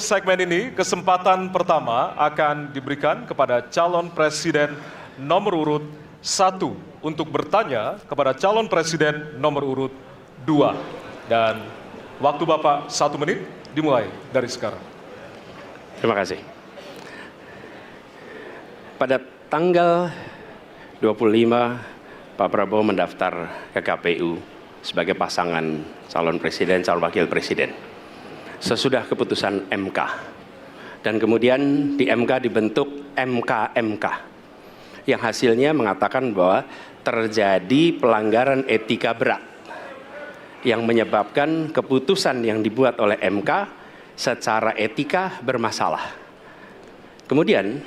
Segmen ini, kesempatan pertama akan diberikan kepada calon presiden nomor urut 1 untuk bertanya kepada calon presiden nomor urut 2. Dan waktu Bapak 1 menit dimulai dari sekarang. Terima kasih. Pada tanggal 25, Pak Prabowo mendaftar ke KPU sebagai pasangan calon presiden, calon wakil presiden. Sesudah keputusan MK. Dan kemudian di MK dibentuk MK yang hasilnya mengatakan bahwa terjadi pelanggaran etika berat yang menyebabkan keputusan yang dibuat oleh MK secara etika bermasalah. Kemudian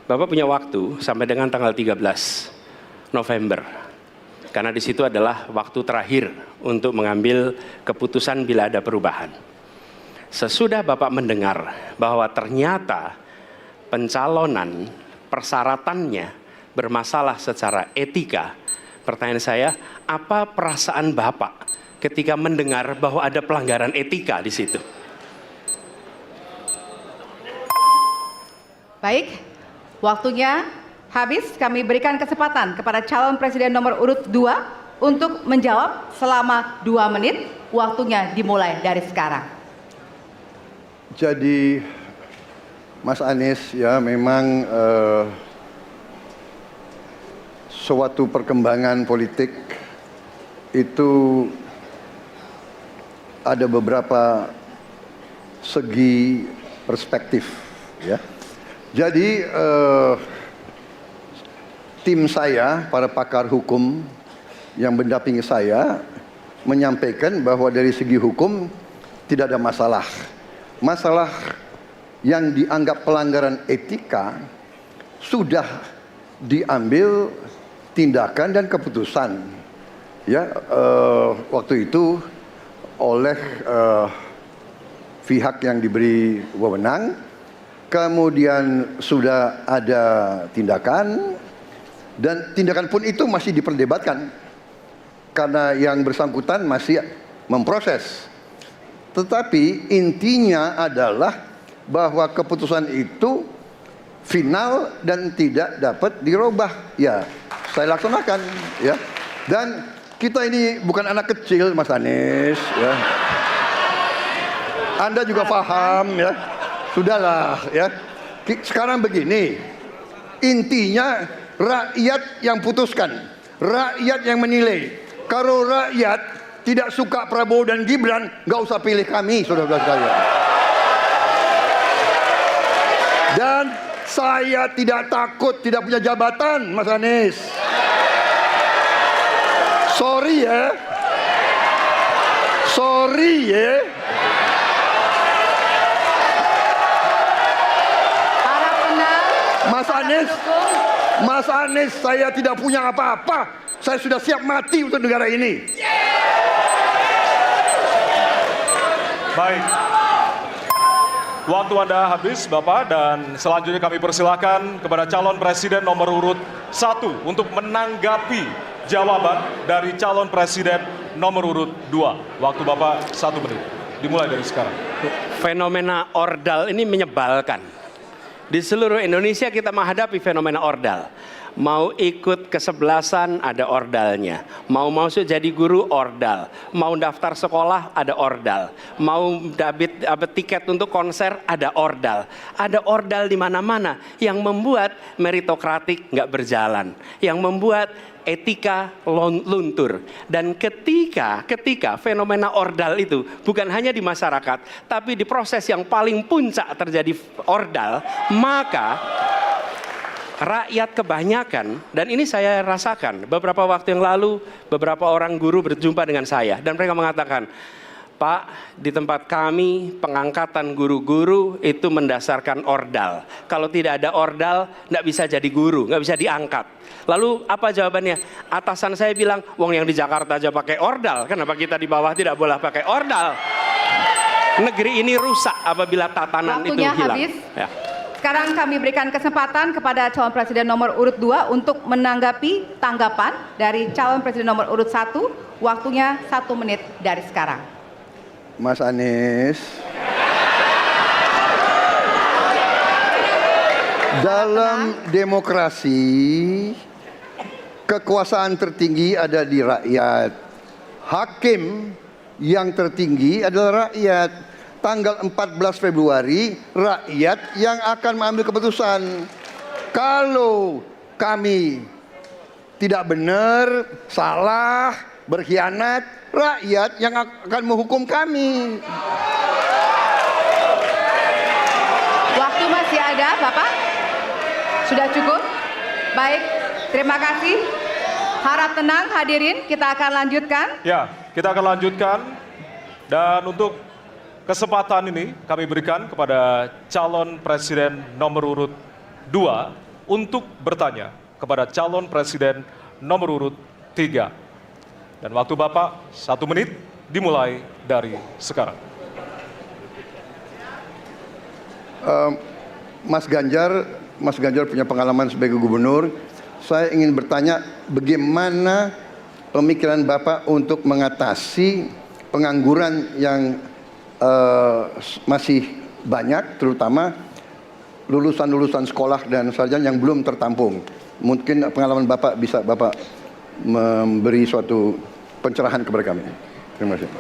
Bapak punya waktu sampai dengan tanggal 13 November. Karena di situ adalah waktu terakhir untuk mengambil keputusan bila ada perubahan. Sesudah Bapak mendengar bahwa ternyata pencalonan persyaratannya bermasalah secara etika, pertanyaan saya, apa perasaan Bapak ketika mendengar bahwa ada pelanggaran etika di situ? Baik, waktunya habis. Kami berikan kesempatan kepada calon presiden nomor urut 2 untuk menjawab selama 2 menit. Waktunya dimulai dari sekarang. Jadi Mas Anies ya memang suatu perkembangan politik itu ada beberapa segi perspektif ya. Jadi tim saya, para pakar hukum yang mendampingi saya menyampaikan bahwa dari segi hukum tidak ada masalah. Masalah yang dianggap pelanggaran etika sudah diambil tindakan dan keputusan ya waktu itu oleh pihak yang diberi wewenang. Kemudian sudah ada tindakan dan tindakan pun itu masih diperdebatkan karena yang bersangkutan masih memproses. Tetapi intinya adalah bahwa keputusan itu final dan tidak dapat dirubah. Ya, saya laksanakan ya. Dan kita ini bukan anak kecil, Mas Anies ya. Anda juga paham ya. Sudahlah ya. Sekarang begini. Intinya rakyat yang putuskan, rakyat yang menilai. Kalau rakyat tidak suka Prabowo dan Gibran, nggak usah pilih kami, saudara-saudara sekalian. Dan saya tidak takut tidak punya jabatan, Mas Anies. Sorry ya. Sorry ya. Para pendukung. Mas Anies, saya tidak punya apa-apa. Saya sudah siap mati untuk negara ini. Baik. Waktu Anda habis, Bapak, dan selanjutnya kami persilakan kepada calon presiden nomor urut 1 untuk menanggapi jawaban dari calon presiden nomor urut 2. Waktu Bapak 1 menit. Dimulai dari sekarang. Fenomena ordal ini menyebalkan. Di seluruh Indonesia kita menghadapi fenomena ordal. Mau ikut kesebelasan ada ordalnya, mau masuk jadi guru ordal, mau daftar sekolah ada ordal, mau dapat tiket untuk konser ada ordal di mana-mana yang membuat meritokratik nggak berjalan, yang membuat etika luntur. Dan ketika fenomena ordal itu bukan hanya di masyarakat, tapi di proses yang paling puncak terjadi ordal, maka rakyat kebanyakan, dan ini saya rasakan beberapa waktu yang lalu, beberapa orang guru berjumpa dengan saya dan mereka mengatakan, Pak, di tempat kami pengangkatan guru-guru itu mendasarkan ordal. Kalau tidak ada ordal, nggak bisa jadi guru, nggak bisa diangkat. Lalu apa jawabannya? Atasan saya bilang, wong yang di Jakarta aja pakai ordal, kenapa kita di bawah tidak boleh pakai ordal? Negeri ini rusak apabila tatanan Waktunya itu hilang. Habis. Ya. Sekarang kami berikan kesempatan kepada calon presiden nomor urut 2 untuk menanggapi tanggapan dari calon presiden nomor urut 1. Waktunya 1 menit dari sekarang. Mas Anies. Dalam demokrasi, kekuasaan tertinggi ada di rakyat. Hakim yang tertinggi adalah rakyat. Tanggal 14 Februari, rakyat yang akan mengambil keputusan. Kalau kami tidak benar, salah, berkhianat, rakyat yang akan menghukum kami. Waktu masih ada, Bapak? Sudah cukup? Baik, terima kasih. Harap tenang hadirin, kita akan lanjutkan. Ya, kita akan lanjutkan. Dan untuk kesempatan ini kami berikan kepada calon presiden nomor urut 2 untuk bertanya kepada calon presiden nomor urut 3. Dan waktu Bapak 1 menit dimulai dari sekarang. Mas Ganjar punya pengalaman sebagai gubernur. Saya ingin bertanya, bagaimana pemikiran Bapak untuk mengatasi pengangguran yang masih banyak, terutama lulusan-lulusan sekolah dan sarjana yang belum tertampung. Mungkin pengalaman Bapak bisa Bapak memberi suatu pencerahan kepada kami. Terima kasih.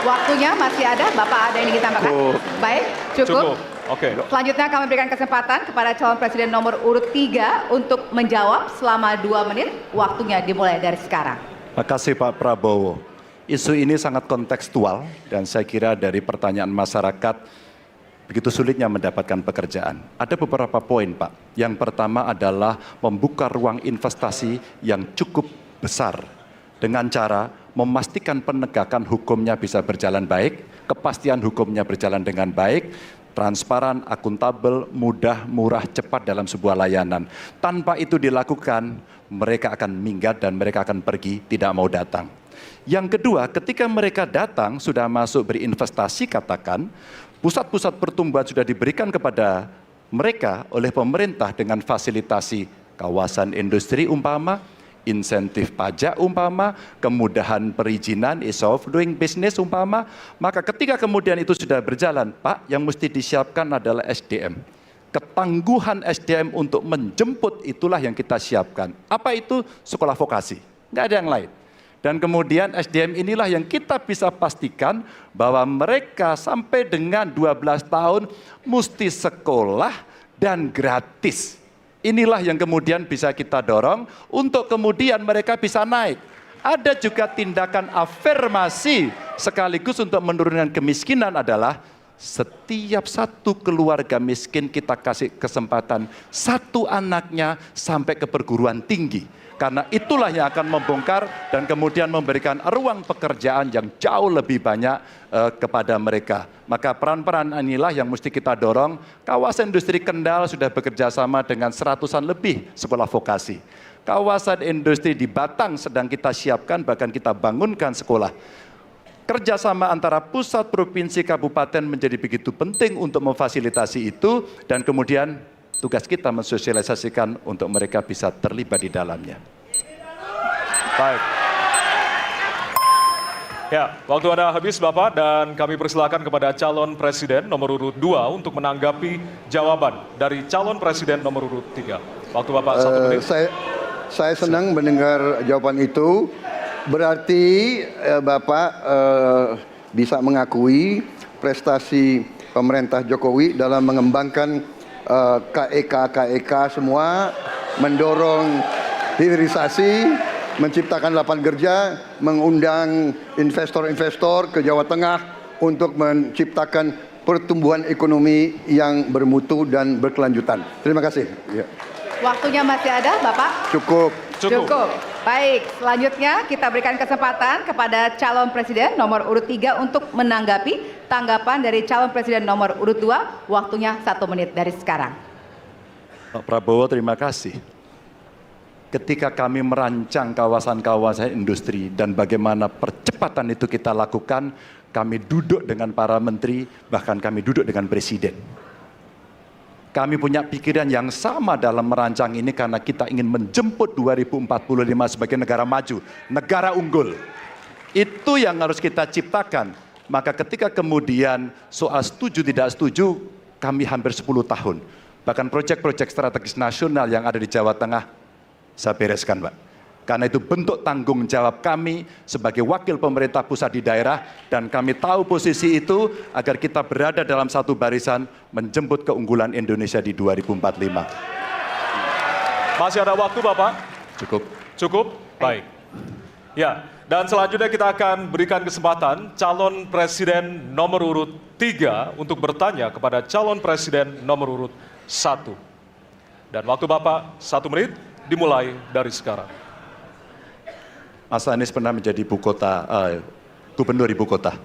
Waktunya masih ada, Bapak ada yang ingin ditambahkan? Baik, cukup. Oke. Selanjutnya kami berikan kesempatan kepada calon presiden nomor urut 3 untuk menjawab selama 2 menit. Waktunya dimulai dari sekarang. Terima kasih Pak Prabowo. Isu ini sangat kontekstual dan saya kira dari pertanyaan masyarakat begitu sulitnya mendapatkan pekerjaan. Ada beberapa poin Pak. Yang pertama adalah membuka ruang investasi yang cukup besar dengan cara memastikan penegakan hukumnya bisa berjalan baik, kepastian hukumnya berjalan dengan baik, transparan, akuntabel, mudah, murah, cepat dalam sebuah layanan. Tanpa itu dilakukan, mereka akan minggat dan mereka akan pergi, tidak mau datang. Yang kedua, ketika mereka datang, sudah masuk berinvestasi katakan, pusat-pusat pertumbuhan sudah diberikan kepada mereka oleh pemerintah dengan fasilitasi kawasan industri umpama, insentif pajak umpama, kemudahan perizinan, ease of doing business umpama, maka ketika kemudian itu sudah berjalan, Pak, yang mesti disiapkan adalah SDM. Ketangguhan SDM untuk menjemput itulah yang kita siapkan. Apa itu? Sekolah vokasi, nggak ada yang lain. Dan kemudian SDM inilah yang kita bisa pastikan bahwa mereka sampai dengan 12 tahun mesti sekolah dan gratis. Inilah yang kemudian bisa kita dorong untuk kemudian mereka bisa naik. Ada juga tindakan afirmasi sekaligus untuk menurunkan kemiskinan adalah setiap satu keluarga miskin kita kasih kesempatan satu anaknya sampai ke perguruan tinggi. Karena itulah yang akan membongkar dan kemudian memberikan ruang pekerjaan yang jauh lebih banyak kepada mereka. Maka peran-peran inilah yang mesti kita dorong. Kawasan industri Kendal sudah bekerja sama dengan 100-an lebih sekolah vokasi. Kawasan industri di Batang sedang kita siapkan, bahkan kita bangunkan sekolah. Kerjasama antara pusat, provinsi, kabupaten menjadi begitu penting untuk memfasilitasi itu. Dan kemudian tugas kita mensosialisasikan untuk mereka bisa terlibat di dalamnya. Baik. Ya, waktu Anda habis Bapak dan kami persilakan kepada calon presiden nomor urut 2 untuk menanggapi jawaban dari calon presiden nomor urut 3. Waktu Bapak 1 menit. Saya senang mendengar jawaban itu. Berarti Bapak bisa mengakui prestasi pemerintah Jokowi dalam mengembangkan KEK semua, mendorong hilirisasi, menciptakan lapangan kerja, mengundang investor-investor ke Jawa Tengah untuk menciptakan pertumbuhan ekonomi yang bermutu dan berkelanjutan. Terima kasih. Ya. Waktunya masih ada, Bapak? Cukup. Baik, selanjutnya kita berikan kesempatan kepada calon presiden nomor urut 3 untuk menanggapi tanggapan dari calon presiden nomor urut 2. Waktunya 1 menit dari sekarang. Pak Prabowo, terima kasih. Ketika kami merancang kawasan-kawasan industri dan bagaimana percepatan itu kita lakukan, kami duduk dengan para menteri, bahkan kami duduk dengan presiden. Kami punya pikiran yang sama dalam merancang ini karena kita ingin menjemput 2045 sebagai negara maju, negara unggul. Itu yang harus kita ciptakan. Maka ketika kemudian soal setuju tidak setuju, kami hampir 10 tahun. Bahkan proyek-proyek strategis nasional yang ada di Jawa Tengah, saya bereskan, Pak. Karena itu bentuk tanggung jawab kami sebagai wakil pemerintah pusat di daerah, dan kami tahu posisi itu agar kita berada dalam satu barisan menjemput keunggulan Indonesia di 2045. Masih ada waktu, Bapak? Cukup. Cukup? Baik. Ya, dan selanjutnya kita akan berikan kesempatan calon presiden nomor urut 3 untuk bertanya kepada calon presiden nomor urut 1. Dan waktu Bapak 1 menit dimulai dari sekarang. Mas Anies pernah menjadi gubernur ibu kota.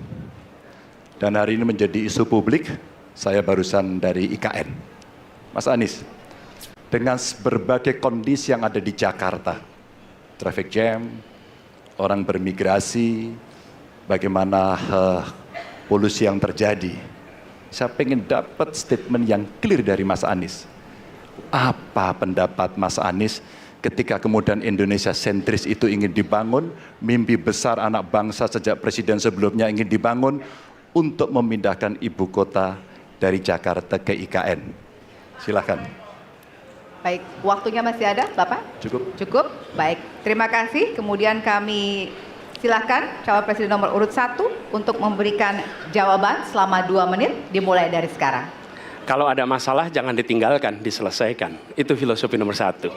Dan hari ini menjadi isu publik, saya barusan dari IKN. Mas Anies, dengan berbagai kondisi yang ada di Jakarta, traffic jam, orang bermigrasi, bagaimana polusi yang terjadi, saya pengen dapat statement yang clear dari Mas Anies. Apa pendapat Mas Anies ketika kemudian Indonesia sentris itu ingin dibangun, mimpi besar anak bangsa sejak presiden sebelumnya ingin dibangun untuk memindahkan ibu kota dari Jakarta ke IKN. Silakan. Baik, waktunya masih ada, Bapak? Cukup. Cukup. Baik, terima kasih. Kemudian kami silakan calon presiden nomor urut 1 untuk memberikan jawaban selama 2 menit dimulai dari sekarang. Kalau ada masalah jangan ditinggalkan, diselesaikan. Itu filosofi nomor 1.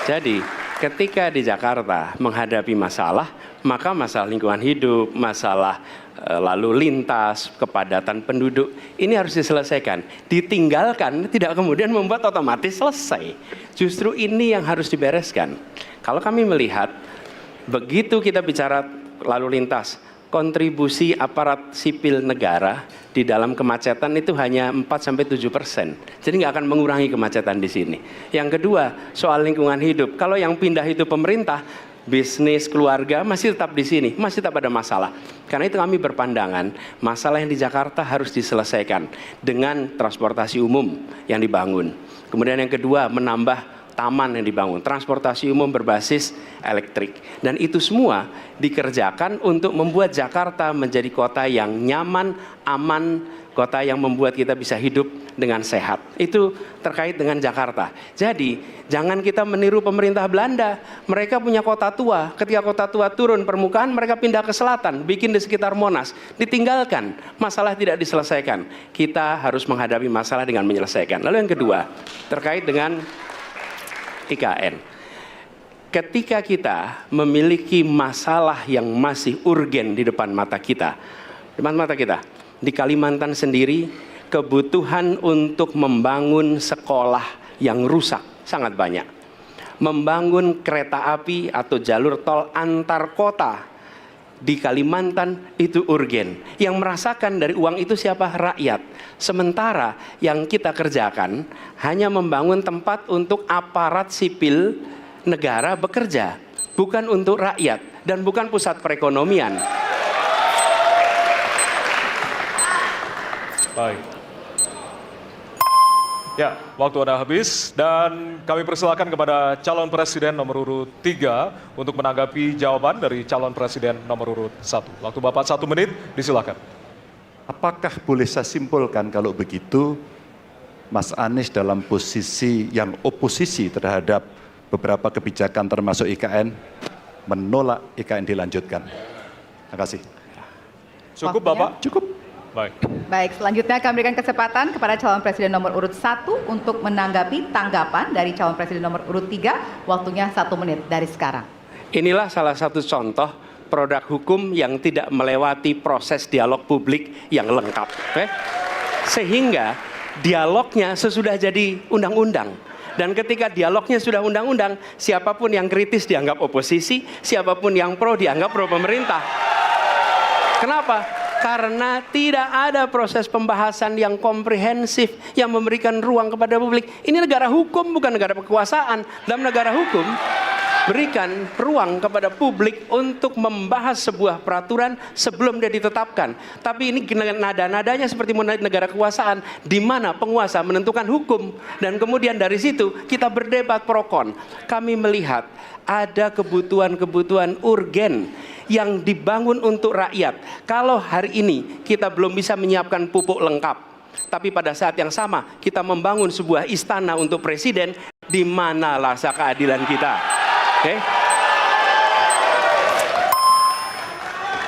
Jadi ketika di Jakarta menghadapi masalah, maka masalah lingkungan hidup, masalah lalu lintas, kepadatan penduduk, ini harus diselesaikan. Ditinggalkan tidak kemudian membuat otomatis selesai. Justru ini yang harus dibereskan. Kalau kami melihat, begitu kita bicara lalu lintas, kontribusi aparat sipil negara di dalam kemacetan itu hanya 4-7%. Jadi nggak akan mengurangi kemacetan di sini. Yang kedua, soal lingkungan hidup. Kalau yang pindah itu pemerintah, bisnis, keluarga masih tetap di sini, masih tetap ada masalah. Karena itu kami berpandangan, masalah yang di Jakarta harus diselesaikan dengan transportasi umum yang dibangun. Kemudian yang kedua, menambah taman yang dibangun, transportasi umum berbasis elektrik. Dan itu semua dikerjakan untuk membuat Jakarta menjadi kota yang nyaman, aman, kota yang membuat kita bisa hidup dengan sehat. Itu terkait dengan Jakarta. Jadi, jangan kita meniru pemerintah Belanda. Mereka punya kota tua. Ketika kota tua turun permukaan, mereka pindah ke selatan, bikin di sekitar Monas. Ditinggalkan, masalah tidak diselesaikan. Kita harus menghadapi masalah dengan menyelesaikan. Lalu yang kedua, terkait dengan IKN. Ketika kita memiliki masalah yang masih urgen di depan mata kita, di Kalimantan sendiri, kebutuhan untuk membangun sekolah yang rusak sangat banyak. Membangun kereta api atau jalur tol antar kota di Kalimantan itu urgen. Yang merasakan dari uang itu siapa? Rakyat. Sementara yang kita kerjakan hanya membangun tempat untuk aparat sipil negara bekerja, bukan untuk rakyat dan bukan pusat perekonomian. Baik. Ya, waktu Anda habis dan kami persilakan kepada calon presiden nomor urut 3 untuk menanggapi jawaban dari calon presiden nomor urut 1. Waktu Bapak 1 menit, disilakan. Apakah boleh saya simpulkan kalau begitu, Mas Anies dalam posisi yang oposisi terhadap beberapa kebijakan termasuk IKN, menolak IKN dilanjutkan? Terima kasih. Cukup, Waktunya? Bapak? Cukup. Baik. Baik, selanjutnya kami berikan kesempatan kepada calon presiden nomor urut 1 untuk menanggapi tanggapan dari calon presiden nomor urut 3. Waktunya 1 menit dari sekarang. Inilah salah satu contoh produk hukum yang tidak melewati proses dialog publik yang lengkap. Sehingga dialognya sesudah jadi undang-undang. Dan ketika dialognya sudah undang-undang, siapapun yang kritis dianggap oposisi, siapapun yang pro dianggap pro pemerintah. Kenapa? Karena tidak ada proses pembahasan yang komprehensif yang memberikan ruang kepada publik. Ini negara hukum, bukan negara kekuasaan. Dalam negara hukum, berikan ruang kepada publik untuk membahas sebuah peraturan sebelum dia ditetapkan. Tapi ini nada-nadanya seperti negara kekuasaan, di mana penguasa menentukan hukum. Dan kemudian dari situ kita berdebat pro kon. Kami melihat ada kebutuhan-kebutuhan urgen yang dibangun untuk rakyat. Kalau hari ini kita belum bisa menyiapkan pupuk lengkap, Tapi pada saat yang sama kita membangun sebuah istana untuk presiden, di mana rasa keadilan kita? Oke?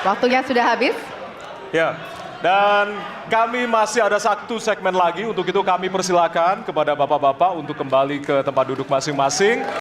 Waktunya sudah habis. Ya, dan kami masih ada satu segmen lagi. Untuk itu kami persilakan kepada bapak-bapak untuk kembali ke tempat duduk masing-masing.